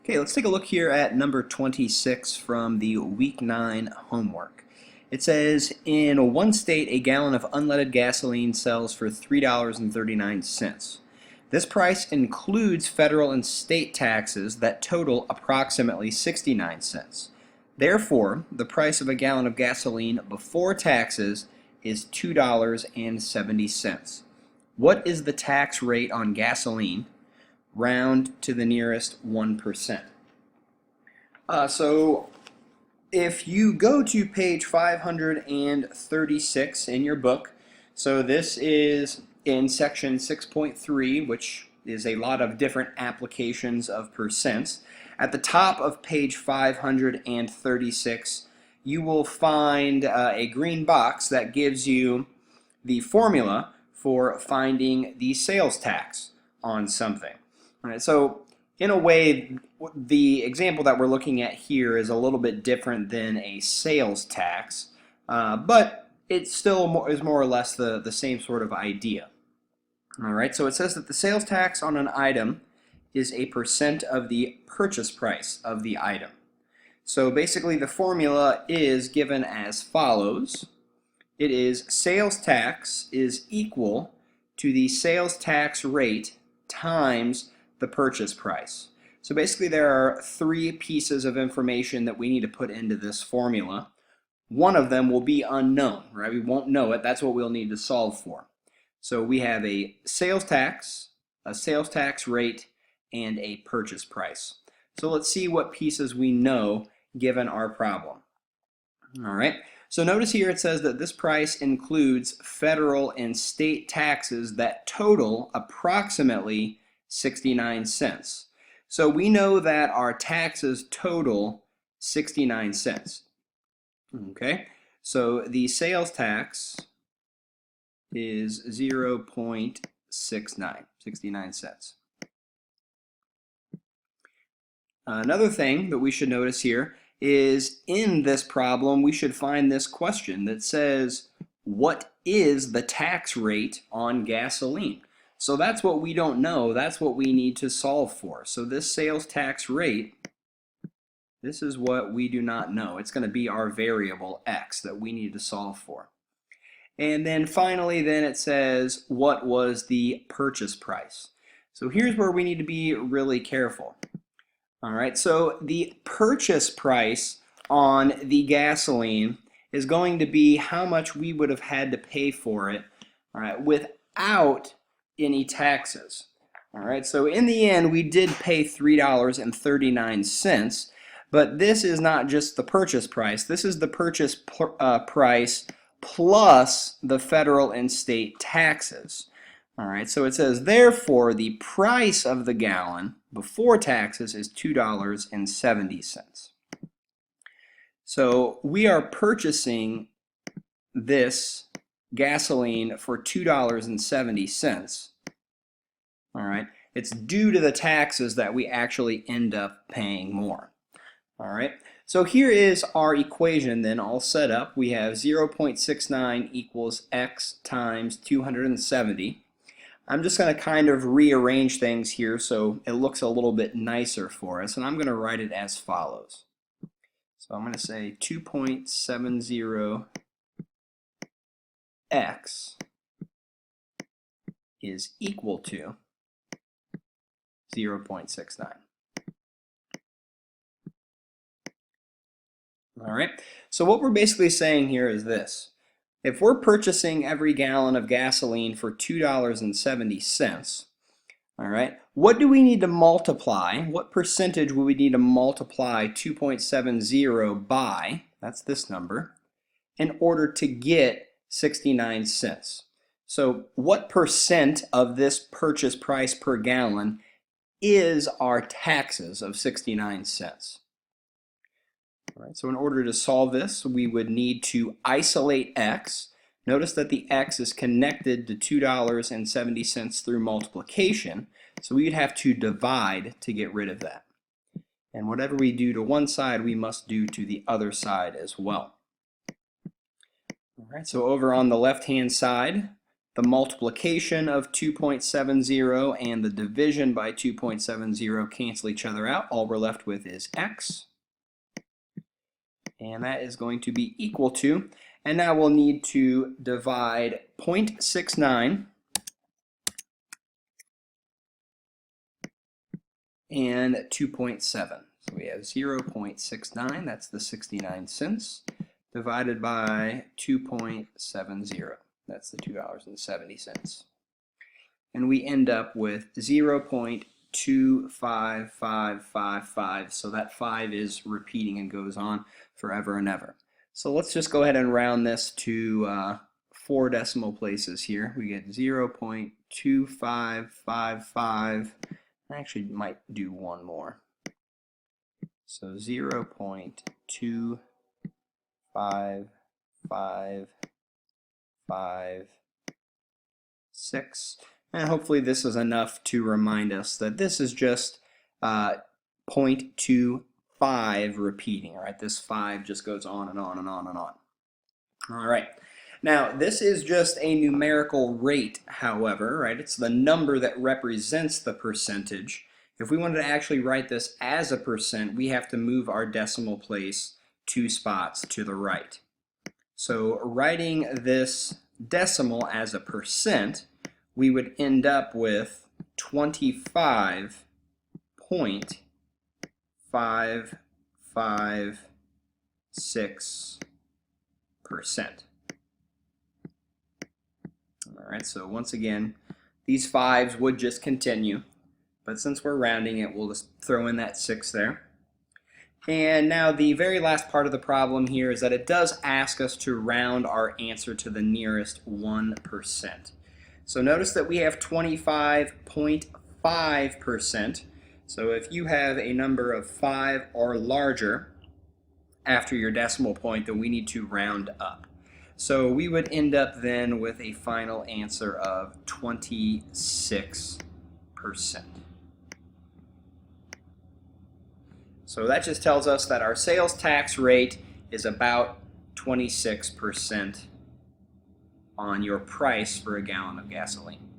Okay, let's take a look here at number 26 from the week 9 homework. It says, in one state, a gallon of unleaded gasoline sells for $3.39. This price includes federal and state taxes that total approximately 69 cents. Therefore, the price of a gallon of gasoline before taxes is $2.70. What is the tax rate on gasoline? Round to the nearest 1%. So if you go to page 536 in your book, so this is in section 6.3, which is a lot of different applications of percents. At the top of page 536, you will find a green box that gives you the formula for finding the sales tax on something. All right, so in a way, the example that we're looking at here is a little bit different than a sales tax, but it still is more or less the same sort of idea. All right, so it says that the sales tax on an item is a percent of the purchase price of the item. So basically the formula is given as follows. It is sales tax is equal to the sales tax rate times the purchase price. So basically there are three pieces of information that we need to put into this formula. One of them will be unknown, right? We won't know it. That's what we'll need to solve for. So we have a sales tax rate, and a purchase price. So let's see what pieces we know given our problem. All right. So notice here it says that this price includes federal and state taxes that total approximately 69 cents. So we know that our taxes total 69 cents. Okay, so the sales tax is 0.69 cents. Another thing that we should notice here is in this problem we should find this question that says, what is the tax rate on gasoline? So that's what we don't know. That's what we need to solve for. So this sales tax rate, this is what we do not know. It's going to be our variable x that we need to solve for. And then finally then it says, what was the purchase price? So here's where we need to be really careful. All right, so the purchase price on the gasoline is going to be how much we would have had to pay for it, all right, without any taxes. All right, so in the end we did pay $3.39, but this is not just the purchase price. This is the purchase price plus the federal and state taxes. All right, so it says, therefore, the price of the gallon before taxes is $2.70. So we are purchasing this gasoline for $2.70. All right, it's due to the taxes that we actually end up paying more. All right, so here is our equation then all set up. We have 0.69 equals x times 270. I'm just going to kind of rearrange things here so it looks a little bit nicer for us, and I'm going to write it as follows. So I'm going to say 2.70 x is equal to 0.69. All right, so what we're basically saying here is this. If we're purchasing every gallon of gasoline for $2.70, all right, what do we need to multiply? What percentage would we need to multiply 2.70 by, that's this number, in order to get 69 cents? So what percent of this purchase price per gallon is our taxes of 69 cents? All right, so in order to solve this, we would need to isolate x. Notice that the x is connected to $2.70 through multiplication, so we would have to divide to get rid of that. And whatever we do to one side, we must do to the other side as well. All right, so over on the left-hand side, The multiplication of 2.70 and the division by 2.70 cancel each other out. All we're left with is x. And that is going to be equal to, and now we'll need to divide 0.69 and 2.7. So we have 0.69, that's the 69 cents, divided by 2.70. That's the $2.70. And we end up with 0.25555. So that 5 is repeating and goes on forever and ever. So let's just go ahead and round this to 4 decimal places here. We get 0.2555. I actually might do one more. So 0.25556. And hopefully this is enough to remind us that this is just 0.25 repeating, all right? This 5 just goes on and on and on and on. All right. Now, this is just a numerical rate, however, right? It's the number that represents the percentage. If we wanted to actually write this as a percent, we have to move our decimal place 2 spots to the right. So writing this decimal as a percent, we would end up with 25.556%. All right, so once again, these 5s would just continue, but since we're rounding it, we'll just throw in that 6 there. And now the very last part of the problem here is that it does ask us to round our answer to the nearest 1%. So notice that we have 25.5%. So if you have a number of 5 or larger after your decimal point, then we need to round up. So we would end up then with a final answer of 26%. So that just tells us that our sales tax rate is about 26% on your price for a gallon of gasoline.